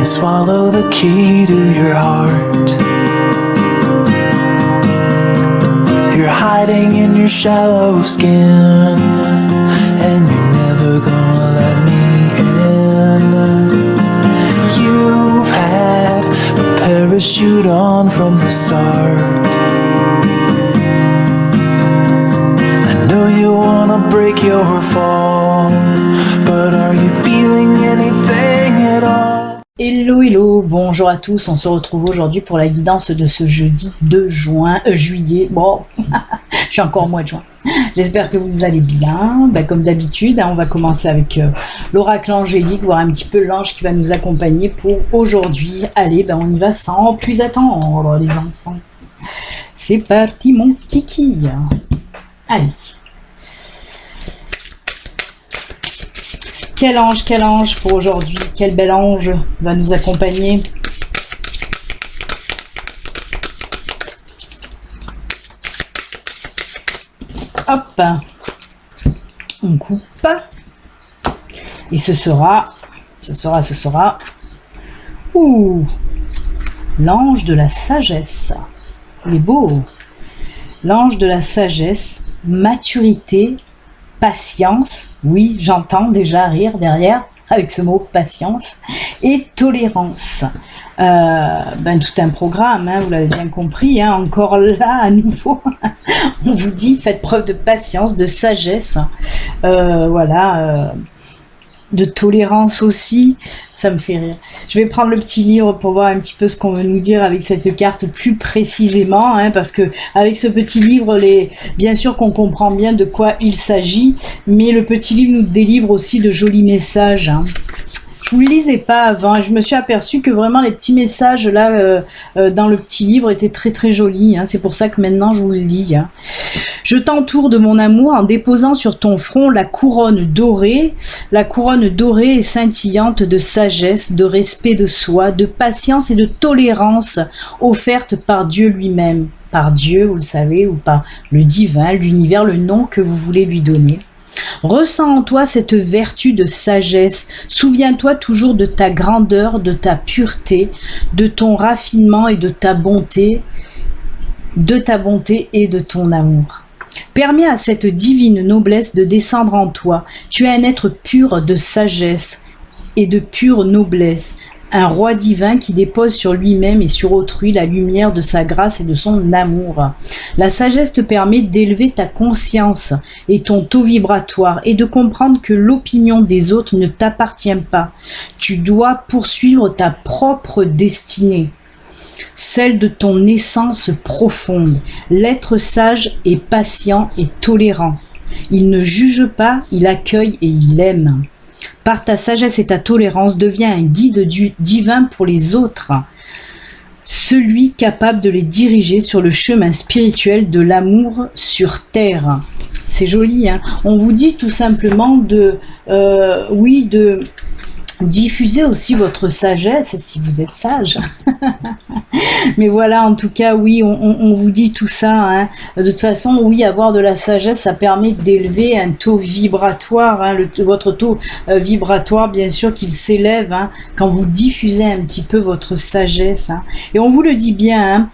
and swallow the key to your heart. You're hiding in your shallow skin, and you're never gonna let me in. You've had a parachute on from the start. I know you wanna break your fall, but are you feeling anything at all? Hello, hello, bonjour à tous, on se retrouve aujourd'hui pour la guidance de ce jeudi 2 juillet, bon, je suis encore au mois de juin, j'espère que vous allez bien, comme d'habitude, on va commencer avec l'oracle angélique, voir un petit peu l'ange qui va nous accompagner pour aujourd'hui. Allez, on y va sans plus attendre les enfants, c'est parti mon kiki, allez. Quel ange pour aujourd'hui, quel bel ange va nous accompagner. Hop, on coupe, et ce sera, ouh, l'ange de la sagesse, il est beau, l'ange de la sagesse, maturité, patience, oui, j'entends déjà rire derrière avec ce mot patience, et tolérance. Tout un programme, vous l'avez bien compris, encore là à nouveau, on vous dit faites preuve de patience, de sagesse, de tolérance aussi, ça me fait rire. Je vais prendre le petit livre pour voir un petit peu ce qu'on veut nous dire avec cette carte plus précisément, parce que avec ce petit livre, bien sûr qu'on comprend bien de quoi il s'agit, mais le petit livre nous délivre aussi de jolis messages. Je vous le lisais pas avant et je me suis aperçue que vraiment les petits messages là dans le petit livre étaient très très jolis. C'est pour ça que maintenant je vous le dis. Je t'entoure de mon amour en déposant sur ton front la couronne dorée. La couronne dorée est scintillante de sagesse, de respect de soi, de patience et de tolérance offerte par Dieu lui-même. Par Dieu, vous le savez, ou par le divin, l'univers, le nom que vous voulez lui donner. Ressens en toi cette vertu de sagesse, souviens-toi toujours de ta grandeur, de ta pureté, de ton raffinement et de ta bonté et de ton amour. Permets à cette divine noblesse de descendre en toi. Tu es un être pur de sagesse et de pure noblesse, un roi divin qui dépose sur lui-même et sur autrui la lumière de sa grâce et de son amour. La sagesse te permet d'élever ta conscience et ton taux vibratoire et de comprendre que l'opinion des autres ne t'appartient pas. Tu dois poursuivre ta propre destinée, celle de ton essence profonde. L'être sage est patient et tolérant. Il ne juge pas, il accueille et il aime. Par ta sagesse et ta tolérance, deviens un guide divin pour les autres, celui capable de les diriger sur le chemin spirituel de l'amour sur terre. C'est joli, On vous dit tout simplement de diffuser aussi votre sagesse si vous êtes sage. Mais voilà, en tout cas, oui, on vous dit tout ça. De toute façon, oui, avoir de la sagesse, ça permet d'élever un taux vibratoire. Votre taux vibratoire, bien sûr, qu'il s'élève quand vous diffusez un petit peu votre sagesse. Et on vous le dit bien.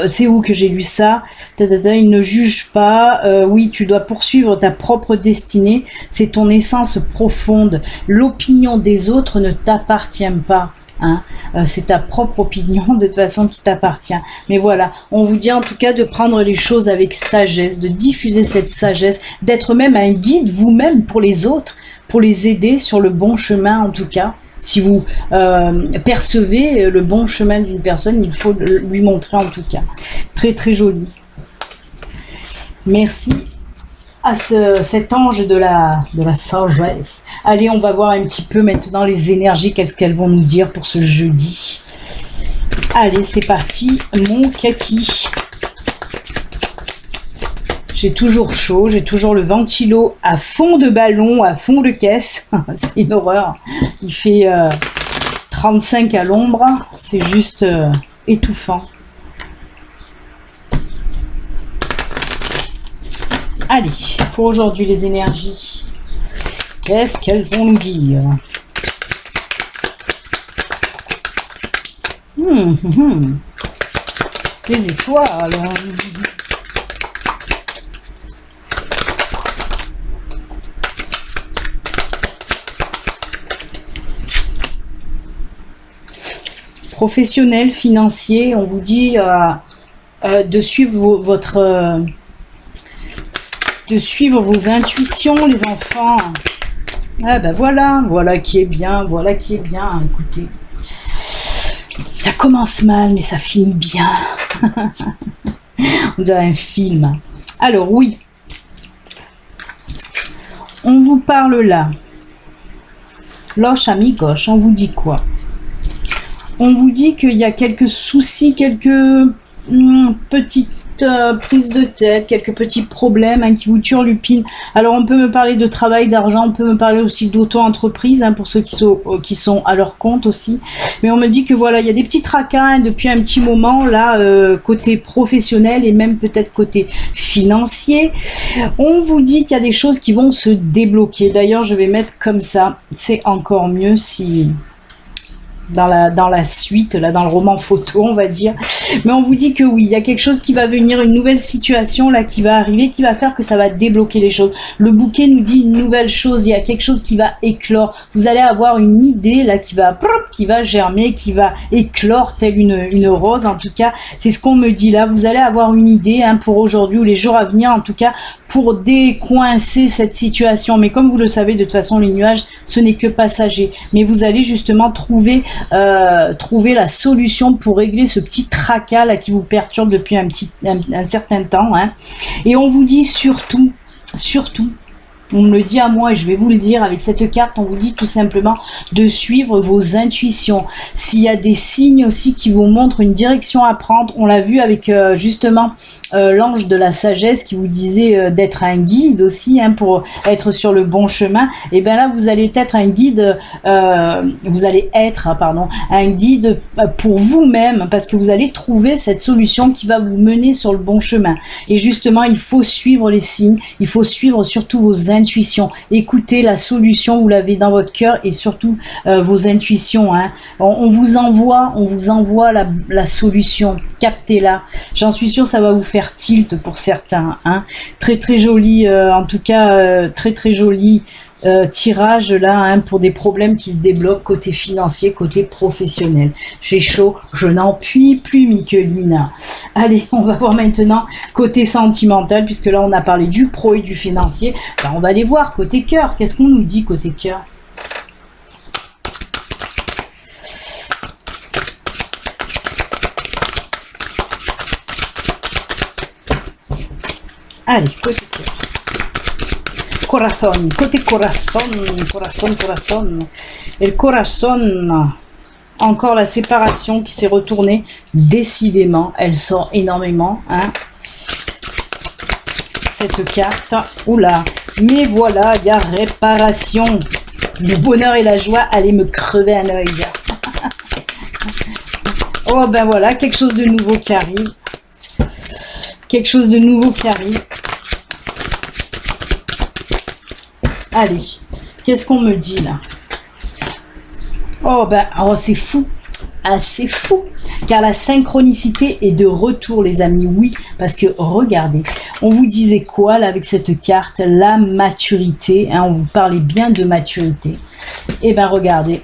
C'est où que j'ai lu ça? Il ne juge pas. Oui, tu dois poursuivre ta propre destinée. C'est ton essence profonde. L'opinion des autres ne t'appartient pas. C'est ta propre opinion de toute façon qui t'appartient. Mais voilà, on vous dit en tout cas de prendre les choses avec sagesse, de diffuser cette sagesse, d'être même un guide vous-même pour les autres, pour les aider sur le bon chemin en tout cas. Si vous percevez le bon chemin d'une personne, il faut lui montrer en tout cas. Très très joli. Merci à cet ange de la sagesse. Allez, on va voir un petit peu maintenant les énergies, qu'est-ce qu'elles vont nous dire pour ce jeudi. Allez, c'est parti, mon kaki. J'ai toujours chaud, j'ai toujours le ventilo à fond de ballon, à fond de caisse. C'est une horreur. Il fait 35 à l'ombre, c'est juste étouffant. Allez, pour aujourd'hui les énergies. Qu'est-ce qu'elles vont nous dire? Les étoiles. Professionnel, financier, on vous dit de suivre de suivre vos intuitions, les enfants. Ah ben voilà qui est bien, écoutez. Ça commence mal, mais ça finit bien. On dirait un film. Alors oui, on vous parle là. Los amigos, on vous dit quoi? On vous dit qu'il y a quelques soucis, quelques petites prises de tête, quelques petits problèmes qui vous turlupinent. Alors on peut me parler de travail, d'argent, on peut me parler aussi d'auto-entreprise pour ceux qui sont à leur compte aussi. Mais on me dit que voilà, il y a des petits tracas depuis un petit moment là, côté professionnel et même peut-être côté financier. On vous dit qu'il y a des choses qui vont se débloquer. D'ailleurs, je vais mettre comme ça. C'est encore mieux si... dans la suite, là, dans le roman photo, on va dire. Mais on vous dit que oui, il y a quelque chose qui va venir, une nouvelle situation là qui va arriver, qui va faire que ça va débloquer les choses. Le bouquet nous dit une nouvelle chose, il y a quelque chose qui va éclore. Vous allez avoir une idée là qui va germer, qui va éclore telle une rose. En tout cas, c'est ce qu'on me dit là. Vous allez avoir une idée pour aujourd'hui ou les jours à venir, en tout cas, pour décoincer cette situation. Mais comme vous le savez, de toute façon, les nuages, ce n'est que passager. Mais vous allez justement trouver la solution pour régler ce petit tracas là qui vous perturbe depuis un certain temps. Et on vous dit surtout, on me le dit à moi et je vais vous le dire avec cette carte, on vous dit tout simplement de suivre vos intuitions. S'il y a des signes aussi qui vous montrent une direction à prendre, on l'a vu avec justement l'ange de la sagesse qui vous disait d'être un guide aussi pour être sur le bon chemin. Et bien là vous allez être un guide, un guide pour vous-même, parce que vous allez trouver cette solution qui va vous mener sur le bon chemin. Et justement, il faut suivre les signes, il faut suivre surtout vos intuitions. Écoutez la solution, vous l'avez dans votre cœur, et surtout vos intuitions. On vous envoie la solution. Captez-la. J'en suis sûre, ça va vous faire tilt pour certains. Très très joli, en tout cas très très joli tirage là pour des problèmes qui se débloquent côté financier, côté professionnel. J'ai chaud, je n'en puis plus, Michelina. Allez, on va voir maintenant côté sentimental, puisque là on a parlé du pro et du financier. On va aller voir côté cœur. Qu'est-ce qu'on nous dit côté cœur? Allez, côté cœur. Corazón, côté corazón. Et le corazón, encore la séparation qui s'est retournée. Décidément, elle sort énormément. Cette carte. Oula, mais voilà, il y a réparation. Le bonheur et la joie allaient me crever un œil. Oh ben voilà, quelque chose de nouveau qui arrive. Allez, qu'est-ce qu'on me dit là? Oh c'est fou. C'est fou. Car la synchronicité est de retour, les amis. Oui, parce que regardez, on vous disait quoi là avec cette carte? La maturité. On vous parlait bien de maturité. Et regardez,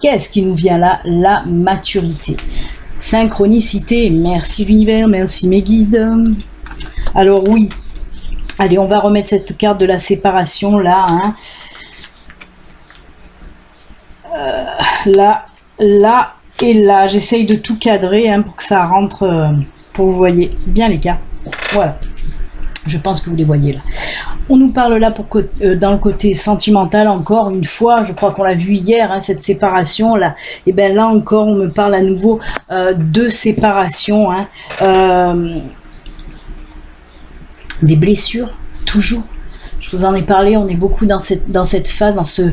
qu'est-ce qui nous vient là? La maturité. Synchronicité. Merci l'univers, merci mes guides. Alors oui. Allez, on va remettre cette carte de la séparation là. Là et là. J'essaye de tout cadrer pour que ça rentre, pour que vous voyez bien les cartes. Voilà. Je pense que vous les voyez là. On nous parle là dans le côté sentimental encore une fois. Je crois qu'on l'a vu hier, cette séparation là. Et bien là encore, on me parle à nouveau de séparation. Des blessures, toujours. Je vous en ai parlé, on est beaucoup dans cette phase, dans ce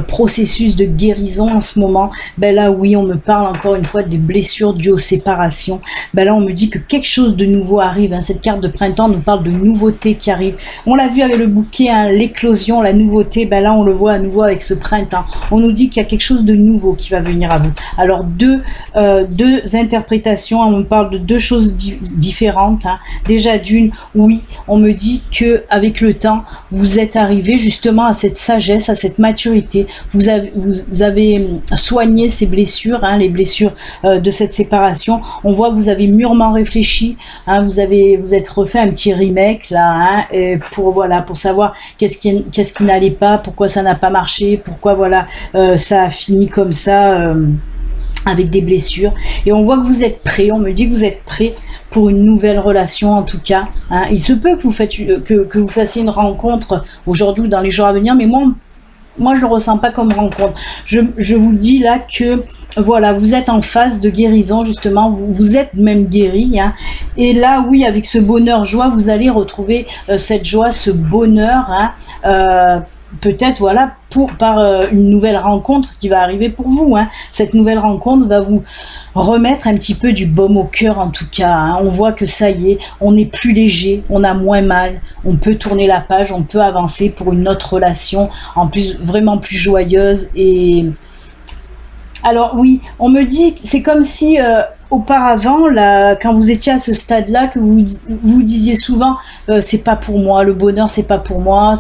processus de guérison en ce moment. Ben là, oui, on me parle encore une fois des blessures dues aux séparations. Ben là, on me dit que quelque chose de nouveau arrive. Hein. Cette carte de printemps nous parle de nouveautés qui arrivent. On l'a vu avec le bouquet, hein, l'éclosion, la nouveauté. Ben là, on le voit à nouveau avec ce printemps. On nous dit qu'il y a quelque chose de nouveau qui va venir à vous. Alors, deux interprétations. On me parle de deux choses différentes. Hein. Déjà, d'une, oui, on me dit que avec le temps, vous êtes arrivé justement à cette sagesse, à cette maturité. Vous avez soigné ces blessures, hein, les blessures de cette séparation. On voit que vous avez mûrement réfléchi. Hein, vous êtes refait un petit remake là, hein, pour savoir qu'est-ce qui n'allait pas, pourquoi ça n'a pas marché, pourquoi ça a fini comme ça. Avec des blessures, et on voit que vous êtes prêt, on me dit que vous êtes prêt pour une nouvelle relation en tout cas. Hein. Il se peut que vous fassiez une rencontre aujourd'hui ou dans les jours à venir, mais moi je le ressens pas comme rencontre. Je vous dis là que voilà, vous êtes en phase de guérison justement, vous êtes même guéri, hein. Et là oui, avec ce bonheur joie, vous allez retrouver cette joie, ce bonheur, hein, peut-être voilà par une nouvelle rencontre qui va arriver pour vous. Hein. Cette nouvelle rencontre va vous remettre un petit peu du baume au cœur en tout cas. Hein. On voit que ça y est, on est plus léger, on a moins mal, on peut tourner la page, on peut avancer pour une autre relation, en plus vraiment plus joyeuse. Et alors oui, on me dit, c'est comme si auparavant, là, quand vous étiez à ce stade-là, que vous disiez souvent c'est pas pour moi, le bonheur c'est pas pour moi,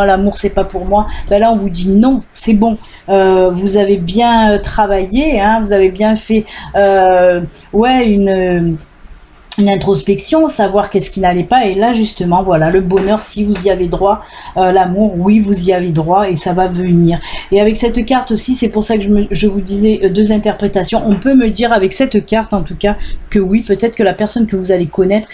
l'amour c'est pas pour moi. Ben là on vous dit non, c'est bon. Vous avez bien travaillé, hein, vous avez bien fait une introspection, savoir qu'est-ce qui n'allait pas, et là justement voilà, le bonheur, si vous y avez droit, l'amour, oui vous y avez droit et ça va venir. Et avec cette carte aussi, c'est pour ça que je vous disais deux interprétations. On peut me dire avec cette carte en tout cas que oui, peut-être que la personne que vous allez connaître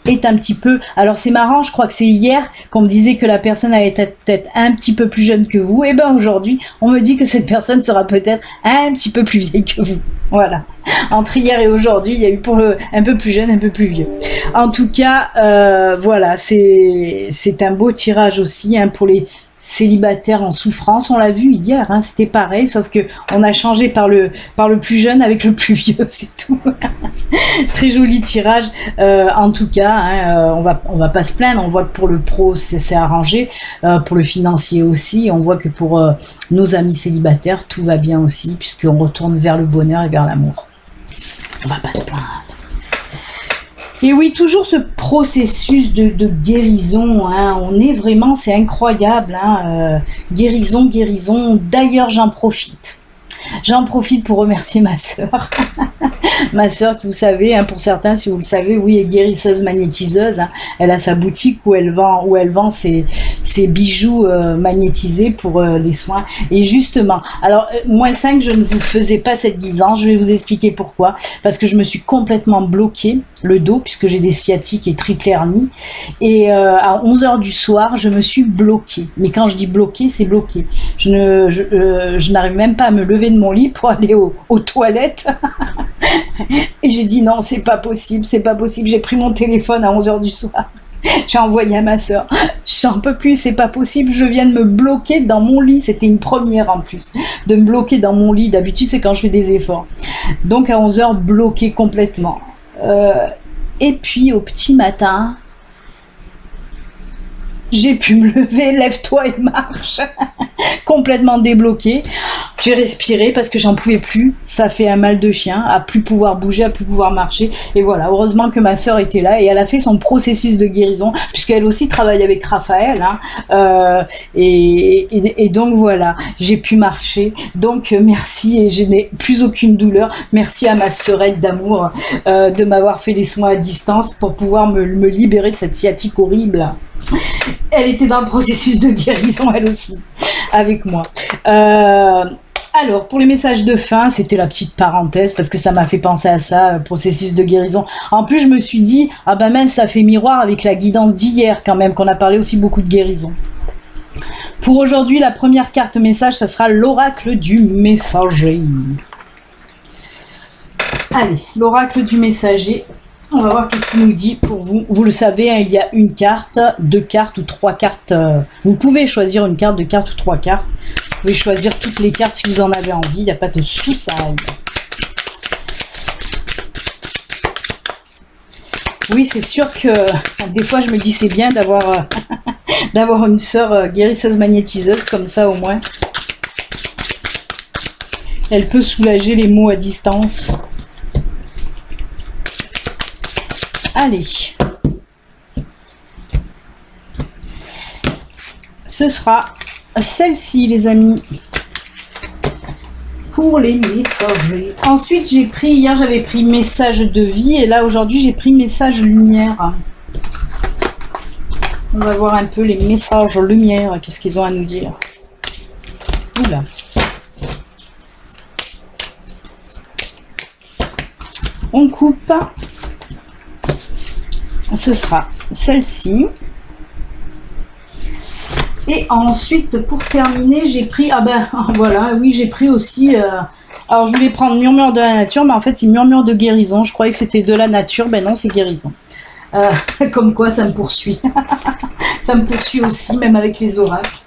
est un petit peu, alors c'est marrant, je crois que c'est hier qu'on me disait que la personne allait être peut-être un petit peu plus jeune que vous, et ben aujourd'hui on me dit que cette personne sera peut-être un petit peu plus vieille que vous. Voilà, entre hier et aujourd'hui il y a eu pour un peu plus jeune, un peu plus vieux. En tout cas voilà, c'est un beau tirage aussi, hein, pour les célibataire en souffrance, on l'a vu hier, hein, c'était pareil, sauf que on a changé par le plus jeune avec le plus vieux, c'est tout. Très joli tirage, en tout cas, hein, on va pas se plaindre, on voit que pour le pro c'est arrangé, pour le financier aussi, on voit que pour nos amis célibataires tout va bien aussi, puisqu'on retourne vers le bonheur et vers l'amour. On va pas se plaindre. Et oui, toujours ce processus de guérison, hein, on est vraiment, c'est incroyable, hein, guérison. D'ailleurs, j'en profite pour remercier ma sœur. Ma sœur qui, vous savez, hein, pour certains, si vous le savez, oui, est guérisseuse magnétiseuse. Hein. Elle a sa boutique où elle vend ses bijoux magnétisés pour les soins. Et justement, alors, -5, je ne vous faisais pas cette guidance. Je vais vous expliquer pourquoi. Parce que je me suis complètement bloquée le dos, puisque j'ai des sciatiques et triple hernie. Et à 11h du soir, je me suis bloquée. Mais quand je dis bloquée, c'est bloqué. Je n'arrive même pas à me lever de mon lit pour aller aux toilettes. Et j'ai dit non, c'est pas possible. J'ai pris mon téléphone à 11h du soir. J'ai envoyé à ma sœur. J'en peux plus, c'est pas possible. Je viens de me bloquer dans mon lit. C'était une première en plus, de me bloquer dans mon lit. D'habitude, c'est quand je fais des efforts. Donc à 11h, bloqué complètement. Et puis au petit matin, j'ai pu me lever, lève-toi et marche. Complètement débloqué. J'ai respiré parce que j'en pouvais plus. Ça fait un mal de chien, à plus pouvoir bouger, à plus pouvoir marcher. Et voilà, heureusement que ma sœur était là et elle a fait son processus de guérison, puisqu'elle aussi travaille avec Raphaël. Hein, et donc voilà, j'ai pu marcher. Donc merci, et je n'ai plus aucune douleur. Merci à ma sœurette d'amour de m'avoir fait les soins à distance pour pouvoir me libérer de cette sciatique horrible. Elle était dans le processus de guérison, elle aussi, avec moi. Alors, pour les messages de fin, c'était la petite parenthèse, parce que ça m'a fait penser à ça, processus de guérison. En plus, je me suis dit, ah ben mince, ça fait miroir avec la guidance d'hier, quand même, qu'on a parlé aussi beaucoup de guérison. Pour aujourd'hui, la première carte message, ça sera l'oracle du messager. Allez, l'oracle du messager, On va voir qu'est-ce qu'il nous dit pour vous. Vous le savez, hein, il y a une carte, 2 cartes ou 3 cartes. Vous pouvez choisir une carte, 2 cartes ou 3 cartes. Vous pouvez choisir toutes les cartes si vous en avez envie. Il n'y a pas de soucis. Oui, c'est sûr que des fois, je me dis c'est bien d'avoir d'avoir une sœur guérisseuse magnétiseuse comme ça au moins. Elle peut soulager les maux à distance. Allez. Ce sera celle-ci, les amis. Pour les messageries. Ensuite, j'ai pris, hier j'avais pris message de vie et là aujourd'hui j'ai pris message lumière. On va voir un peu les messages lumière, qu'est-ce qu'ils ont à nous dire. Oula. On coupe. Ce sera celle-ci. Et ensuite, pour terminer, j'ai pris... Ah ben, voilà, oui, j'ai pris aussi... alors, je voulais prendre Murmure de la nature, mais en fait, c'est Murmure de guérison. Je croyais que c'était de la nature. Ben non, c'est guérison. Comme quoi, ça me poursuit. Ça me poursuit aussi, même avec les oracles.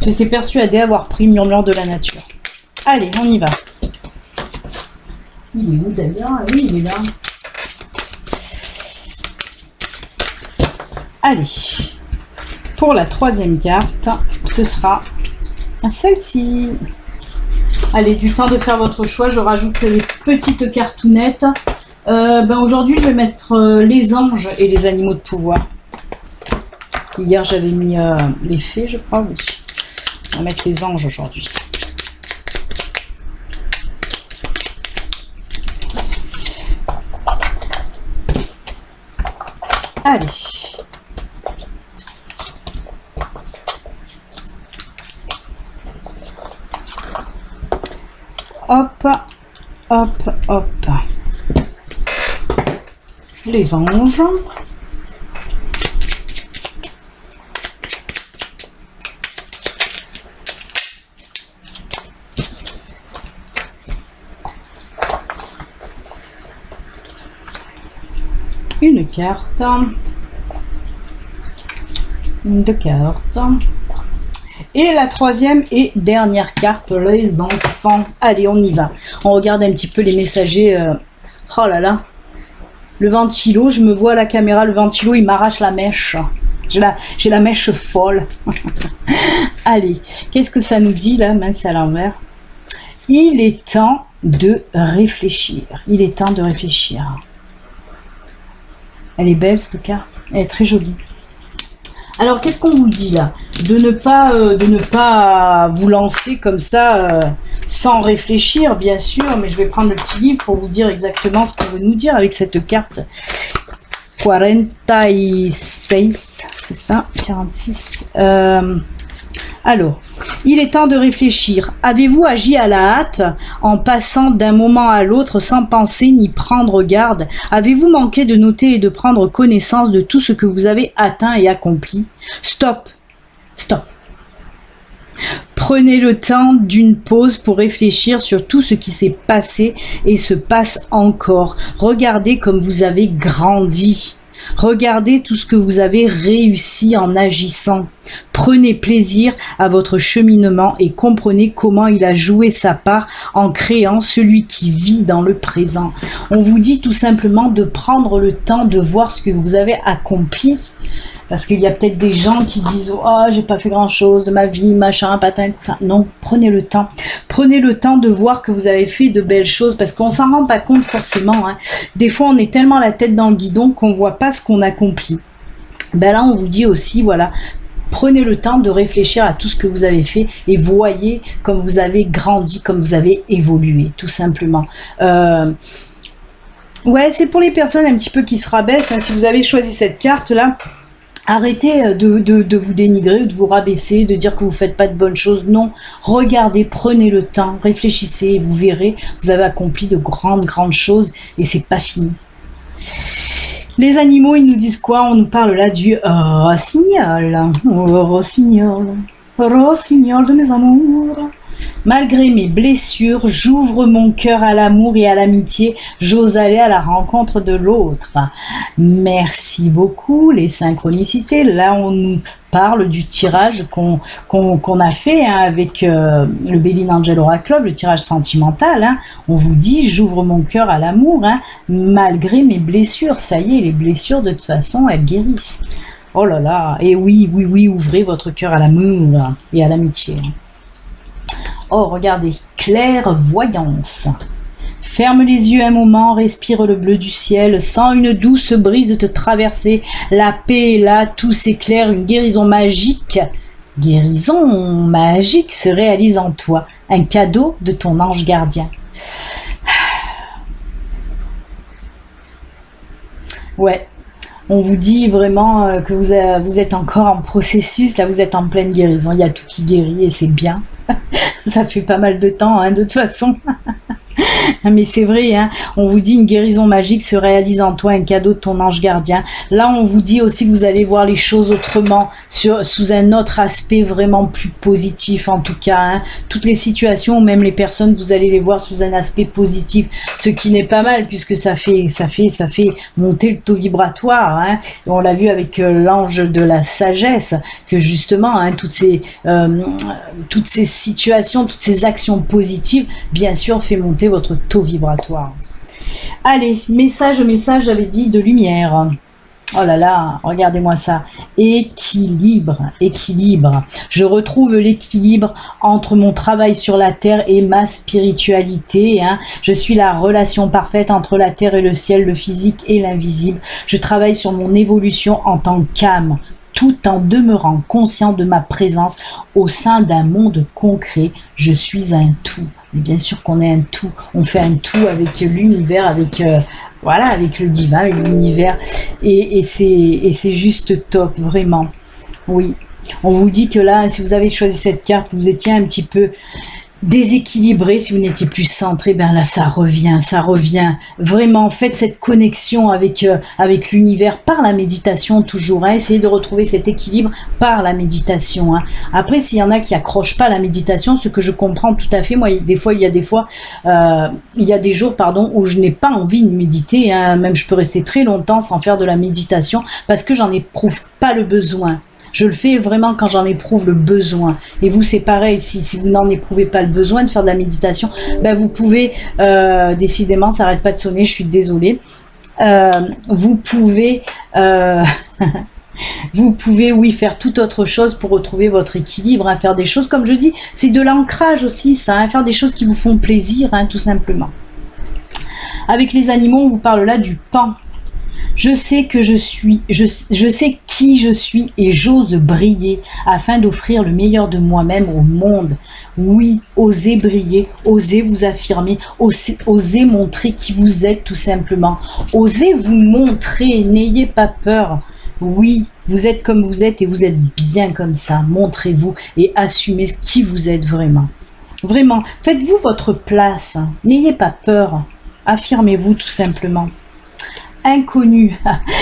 J'étais persuadée d'avoir pris Murmure de la nature. Allez, on y va. Il est où d'ailleurs? Ah oui, il est là. Allez. Pour la troisième carte, ce sera celle-ci. Allez, du temps de faire votre choix. Je rajoute les petites cartounettes. Aujourd'hui, je vais mettre les anges et les animaux de pouvoir. Hier, j'avais mis les fées, je crois. Oui. On va mettre les anges aujourd'hui. Allez. Hop, hop, hop. Les anges. Une carte. 2 cartes. Et la troisième et dernière carte, les enfants. Allez, on y va. On regarde un petit peu les messagers. Oh là là. Le ventilo, je me vois à la caméra, le ventilo, il m'arrache la mèche. J'ai la mèche folle. Allez, qu'est-ce que ça nous dit là? Mince, à l'envers. Il est temps de réfléchir. Il est temps de réfléchir. Elle est belle cette carte. Elle est très jolie. Alors, qu'est-ce qu'on vous dit là? De ne pas vous lancer comme ça sans réfléchir, bien sûr. Mais je vais prendre le petit livre pour vous dire exactement ce qu'on veut nous dire avec cette carte. 46, c'est ça? 46. Alors, il est temps de réfléchir. Avez-vous agi à la hâte en passant d'un moment à l'autre sans penser ni prendre garde? Avez-vous manqué de noter et de prendre connaissance de tout ce que vous avez atteint et accompli? Stop. Stop. Prenez le temps d'une pause pour réfléchir sur tout ce qui s'est passé et se passe encore. Regardez comme vous avez grandi. Regardez tout ce que vous avez réussi en agissant. Prenez plaisir à votre cheminement et comprenez comment il a joué sa part en créant celui qui vit dans le présent. On vous dit tout simplement de prendre le temps de voir ce que vous avez accompli. Parce qu'il y a peut-être des gens qui disent « Oh, j'ai pas fait grand-chose de ma vie, machin, patin. » Enfin, non, prenez le temps. Prenez le temps de voir que vous avez fait de belles choses parce qu'on s'en rend pas compte forcément. Hein. Des fois, on est tellement la tête dans le guidon qu'on voit pas ce qu'on accomplit. Ben là, on vous dit aussi, voilà, prenez le temps de réfléchir à tout ce que vous avez fait et voyez comme vous avez grandi, comme vous avez évolué, tout simplement. Ouais, c'est pour les personnes un petit peu qui se rabaissent. Hein. Si vous avez choisi cette carte-là, arrêtez de vous dénigrer ou de vous rabaisser, de dire que vous ne faites pas de bonnes choses. Non, regardez, prenez le temps, réfléchissez et vous verrez, vous avez accompli de grandes choses et c'est pas fini. Les animaux, ils nous disent quoi? On nous parle là du rossignol. Rossignol, rossignol de mes amours. Malgré mes blessures, j'ouvre mon cœur à l'amour et à l'amitié. J'ose aller à la rencontre de l'autre. Merci beaucoup, les synchronicités. Là, on nous parle du tirage qu'on a fait avec le Béline Angel Oracle Club, le tirage sentimental. On vous dit, j'ouvre mon cœur à l'amour, malgré mes blessures. Ça y est, les blessures, de toute façon, elles guérissent. Oh là là, et oui, ouvrez votre cœur à l'amour et à l'amitié. Oh, regardez, clairvoyance. Ferme les yeux un moment, respire le bleu du ciel, sens une douce brise te traverser. La paix est là, tout s'éclaire, une guérison magique. Guérison magique se réalise en toi, un cadeau de ton ange gardien. Ouais. On vous dit vraiment que vous êtes encore en processus, là vous êtes en pleine guérison, il y a tout qui guérit et c'est bien. Ça fait pas mal de temps, de toute façon. Mais c'est vrai, on vous dit une guérison magique se réalise en toi, un cadeau de ton ange gardien. Là, on vous dit aussi que vous allez voir les choses autrement, sous un autre aspect vraiment plus positif en tout cas. Toutes les situations, même les personnes, vous allez les voir sous un aspect positif, ce qui n'est pas mal puisque ça fait monter le taux vibratoire. Et on l'a vu avec l'ange de la sagesse, que justement, toutes ces situations, toutes ces actions positives, bien sûr, fait monter votre taux vibratoire. Allez, message, j'avais dit de lumière. Oh là là, regardez-moi ça. Équilibre. Je retrouve l'équilibre entre mon travail sur la terre et ma spiritualité. Je suis la relation parfaite entre la terre et le ciel, le physique et l'invisible. Je travaille sur mon évolution en tant qu'âme, tout en demeurant conscient de ma présence au sein d'un monde concret. Je suis un tout. Mais bien sûr qu'on est un tout. On fait un tout avec l'univers, avec le divin, avec l'univers. Et c'est juste top, vraiment. Oui. On vous dit que là, si vous avez choisi cette carte, vous étiez un petit peu déséquilibré, si vous n'étiez plus centré, ben là ça revient vraiment. Faites cette connexion avec l'univers par la méditation toujours, essayez de retrouver cet équilibre par la méditation. Après, s'il y en a qui accrochent pas à la méditation, ce que je comprends tout à fait, moi il y a des jours où je n'ai pas envie de méditer, même je peux rester très longtemps sans faire de la méditation parce que j'en éprouve pas le besoin. Je le fais vraiment quand j'en éprouve le besoin. Et vous, c'est pareil, si vous n'en éprouvez pas le besoin de faire de la méditation, ben vous pouvez, décidément, ça n'arrête pas de sonner, je suis désolée. Vous pouvez, oui, faire toute autre chose pour retrouver votre équilibre, faire des choses, comme je dis, c'est de l'ancrage aussi, ça, faire des choses qui vous font plaisir, tout simplement. Avec les animaux, on vous parle là du pan. Je sais qui je suis et j'ose briller afin d'offrir le meilleur de moi-même au monde. Oui, osez briller, osez vous affirmer, osez montrer qui vous êtes tout simplement. Osez vous montrer, n'ayez pas peur. Oui, vous êtes comme vous êtes et vous êtes bien comme ça. Montrez-vous et assumez qui vous êtes vraiment. Vraiment, faites-vous votre place. N'ayez pas peur. Affirmez-vous tout simplement. Inconnu.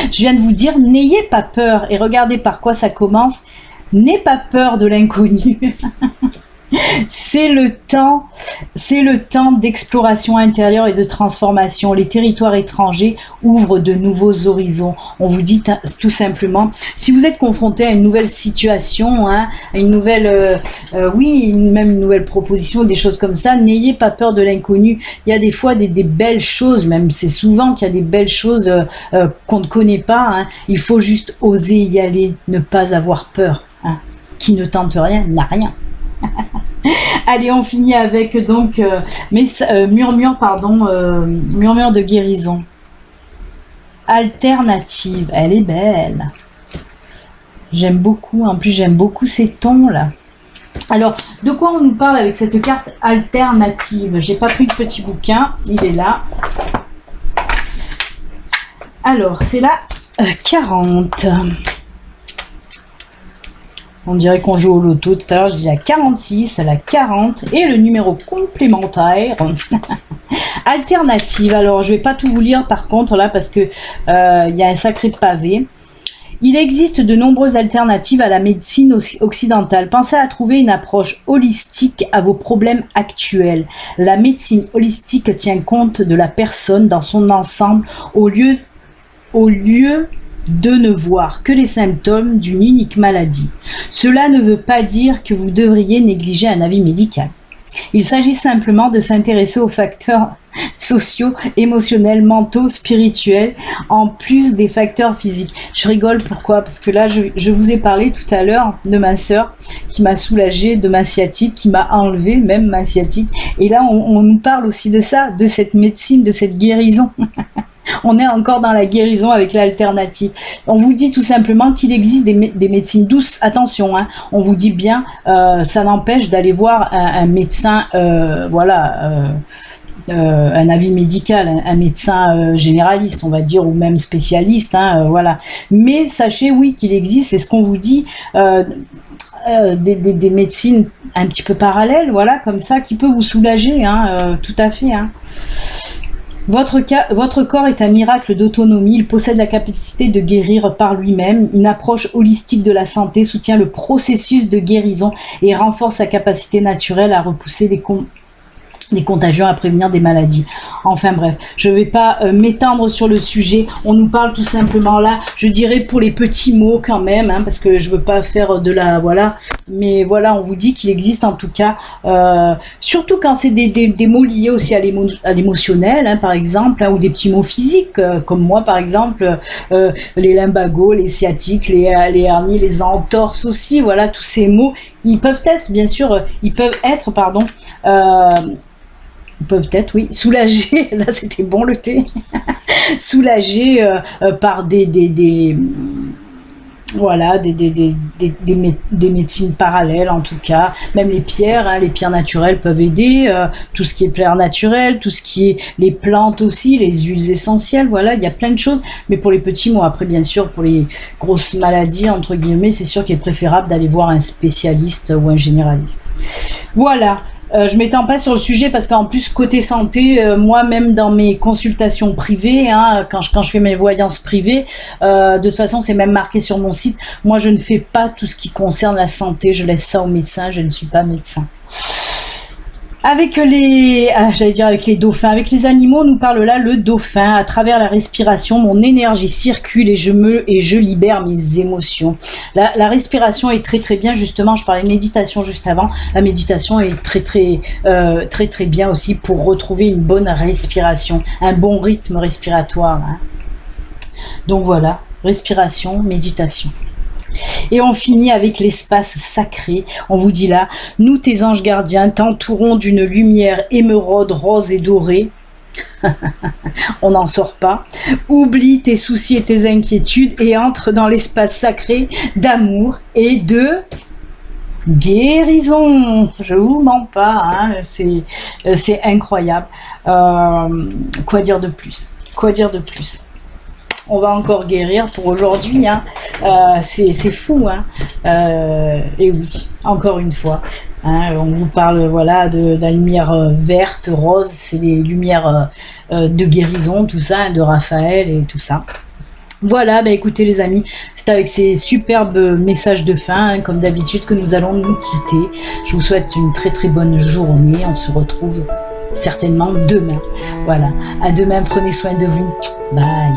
Je viens de vous dire, n'ayez pas peur. Et regardez par quoi ça commence. N'ayez pas peur de l'inconnu. C'est le temps d'exploration intérieure et de transformation. Les territoires étrangers ouvrent de nouveaux horizons. On vous dit tout simplement, si vous êtes confronté à une nouvelle situation, une nouvelle, même une nouvelle proposition, des choses comme ça, n'ayez pas peur de l'inconnu. Il y a des fois des belles choses, même c'est souvent qu'il y a des belles choses qu'on ne connaît pas. Il faut juste oser y aller, ne pas avoir peur. Qui ne tente rien n'a rien. Allez, on finit avec donc murmure de guérison. Alternative, elle est belle. J'aime beaucoup, en plus j'aime beaucoup ces tons là. Alors, de quoi on nous parle avec cette carte alternative? J'ai pas pris le petit bouquin, il est là. Alors, c'est la 40. On dirait qu'on joue au loto. Tout à l'heure, je dis la 46, la 40 et le numéro complémentaire. Alternative. Alors, je vais pas tout vous lire par contre là parce que y a un sacré pavé. Il existe de nombreuses alternatives à la médecine occidentale. Pensez à trouver une approche holistique à vos problèmes actuels. La médecine holistique tient compte de la personne dans son ensemble au lieu de ne voir que les symptômes d'une unique maladie. Cela ne veut pas dire que vous devriez négliger un avis médical. Il s'agit simplement de s'intéresser aux facteurs sociaux, émotionnels, mentaux, spirituels, en plus des facteurs physiques. Je rigole, pourquoi? Parce que là, je vous ai parlé tout à l'heure de ma sœur qui m'a soulagée de ma sciatique, qui m'a enlevé même ma sciatique. Et là, on nous parle aussi de ça, de cette médecine, de cette guérison. On est encore dans la guérison avec l'alternative. On vous dit tout simplement qu'il existe des médecines douces. Attention, hein, on vous dit bien, ça n'empêche d'aller voir un médecin, un avis médical, un médecin généraliste, on va dire, ou même spécialiste, hein, voilà. Mais sachez, oui, qu'il existe, c'est ce qu'on vous dit, des médecines un petit peu parallèles, voilà, comme ça, qui peut vous soulager, hein, tout à fait, hein. Votre corps est un miracle d'autonomie, il possède la capacité de guérir par lui-même. Une approche holistique de la santé soutient le processus de guérison et renforce sa capacité naturelle à repousser des contagions, à prévenir des maladies. Enfin bref, je ne vais pas m'étendre sur le sujet. On nous parle tout simplement là, je dirais pour les petits mots quand même, hein, parce que je veux pas faire de la... Voilà. Mais voilà, on vous dit qu'il existe en tout cas, surtout quand c'est des mots liés aussi à l'émotionnel, hein, par exemple, hein, ou des petits mots physiques, comme moi par exemple, les lumbagos, les sciatiques, les hernies, les entorses aussi, voilà, tous ces mots, ils peuvent être, oui, soulagés, là c'était bon le thé, soulagés par des médecines parallèles en tout cas, même les pierres, hein, les pierres naturelles peuvent aider, tout ce qui est pierres naturelles, tout ce qui est les plantes aussi, les huiles essentielles, voilà, il y a plein de choses, mais pour les petits mots, après bien sûr pour les grosses maladies entre guillemets, c'est sûr qu'il est préférable d'aller voir un spécialiste ou un généraliste. Voilà. Je m'étends pas sur le sujet parce qu'en plus côté santé, moi-même dans mes consultations privées, hein, quand je fais mes voyances privées, de toute façon c'est même marqué sur mon site, moi je ne fais pas tout ce qui concerne la santé, je laisse ça aux médecins, je ne suis pas médecin. Avec les dauphins, avec les animaux, nous parle là le dauphin. À travers la respiration, mon énergie circule et je libère mes émotions. La respiration est très très bien, justement. Je parlais de méditation juste avant. La méditation est très bien aussi pour retrouver une bonne respiration, un bon rythme respiratoire. Hein. Donc voilà, respiration, méditation. Et on finit avec l'espace sacré. On vous dit là, nous tes anges gardiens t'entourons d'une lumière émeraude, rose et dorée. On n'en sort pas. Oublie tes soucis et tes inquiétudes et entre dans l'espace sacré d'amour et de guérison. Je vous mens pas, hein, c'est incroyable. Quoi dire de plus? On va encore guérir pour aujourd'hui, hein. C'est fou, hein. Et oui, encore une fois, hein, on vous parle voilà de la lumière verte, rose, c'est les lumières de guérison, tout ça, hein, de Raphaël et tout ça. Voilà, bah écoutez les amis, c'est avec ces superbes messages de fin, hein, comme d'habitude, que nous allons nous quitter. Je vous souhaite une très très bonne journée. On se retrouve certainement demain. Voilà, à demain, prenez soin de vous. Bye.